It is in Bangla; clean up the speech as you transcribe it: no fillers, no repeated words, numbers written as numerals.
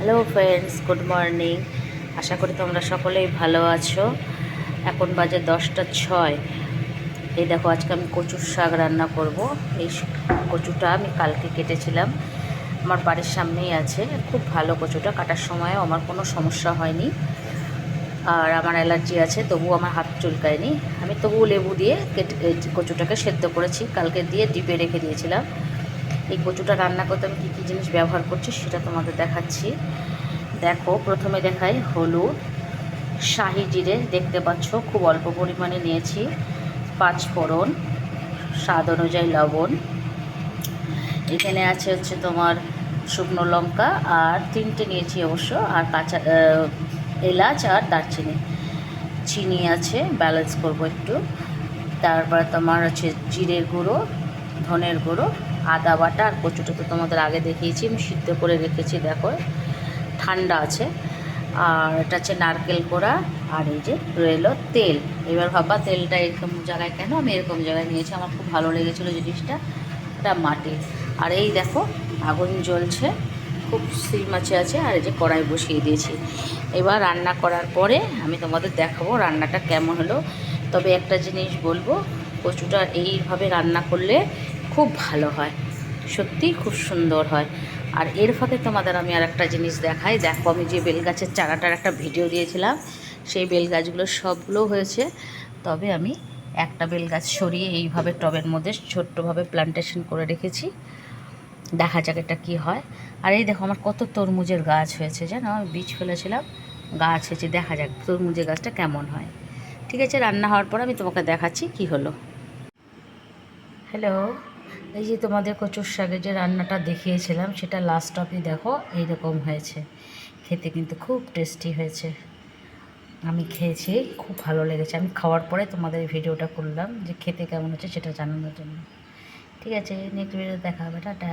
Hello friends, good morning. আশা করি তোমরা সকলেই ভালো আছো। এখন বাজে 10টা 6। এই দেখো, আজকে আমি কচুর শাক রান্না করব। এই কচুটা আমি কালকে কেটেছিলাম, আমার বাড়ির সামনেই আছে। খুব ভালো কচুটা, কাটার সময়ও আমার কোনো সমস্যা হয়নি। আর আমার অ্যালার্জি আছে, তবুও আমার হাত চুলকায়নি। আমি তবুও লেবু দিয়ে কচুটাকে সেদ্ধ করেছি, কালকে দিয়ে ডিপে রেখে দিয়েছিলাম। এই কচুটা রান্না করতে আমি কী কী জিনিস ব্যবহার করছি সেটা তোমাদের দেখাচ্ছি। দেখো, প্রথমে দেখাই হলুদ, শাহি জিরে দেখতে পাচ্ছ খুব অল্প পরিমাণে নিয়েছি, 5 ফোড়ন, স্বাদ অনুযায়ী লবণ, এখানে আছে তোমার শুকনো লঙ্কা আর 3টে নিয়েছি অবশ্য, আর কাঁচা এলাচ আর দারচিনি, চিনি আছে, ব্যালেন্স করবো একটু। তারপর তোমার হচ্ছে জিরের গুঁড়ো, ধনের গুঁড়ো, আদা বাটা। আর কচুটা তো তোমাদের আগে দেখিয়েছি, আমি সিদ্ধ করে রেখেছি, দেখো ঠান্ডা আছে। আর এটা হচ্ছে নারকেল কোড়া, আর এই যে রইলো তেল। এবার ভাববা তেলটা এরকম জায়গায় কেন, আমি এরকম জায়গায় নিয়েছি, আমার খুব ভালো লেগেছিলো জিনিসটা। এটা মাটির। আর এই দেখো আগুন জ্বলছে, খুব সিম আছে। আর এই যে কড়াই বসিয়ে দিয়েছি। এবার রান্না করার পরে আমি তোমাদের দেখাবো রান্নাটা কেমন হলো। তবে একটা জিনিস বলবো, কচুটা এইভাবে রান্না করলে খুব ভালো হয়, সত্যিই খুব সুন্দর হয়। আর এর ফাঁকে তোমাদের আমি আর একটা জিনিস দেখাই। দেখো, আমি যে বেলগাছের চারাটার একটা ভিডিও দিয়েছিলাম, সেই বেলগাছগুলো সবগুলো হয়েছে। তবে আমি একটা বেলগাছ সরিয়ে এইভাবে টবের মধ্যে ছোট্টভাবে প্লান্টেশন করে রেখেছি। দেখা যাক এটা কী হয়। আর এই দেখো, আমার কত তরমুজের গাছ হয়েছে জানো, আমি বীজ ফেলেছিলাম, গাছ হয়েছে। দেখা যাক তরমুজের গাছটা কেমন হয়। ঠিক আছে, রান্না হওয়ার পর আমি তোমাকে দেখাচ্ছি কি হলো। হ্যালো, এই যে তোমাদের কচুর শাকের যে রান্নাটা দেখিয়েছিলাম, সেটা লাস্ট অবধি দেখো এইরকম হয়েছে। খেতে কিন্তু খুব টেস্টি হয়েছে। আমি খেয়েছি, খুব ভালো লেগেছে। আমি খাওয়ার পরে তোমাদের এই ভিডিওটা করলাম যে খেতে কেমন হচ্ছে সেটা জানানোর জন্য। ঠিক আছে, নেক্সট ভিডিও দেখা হবে, টাটা।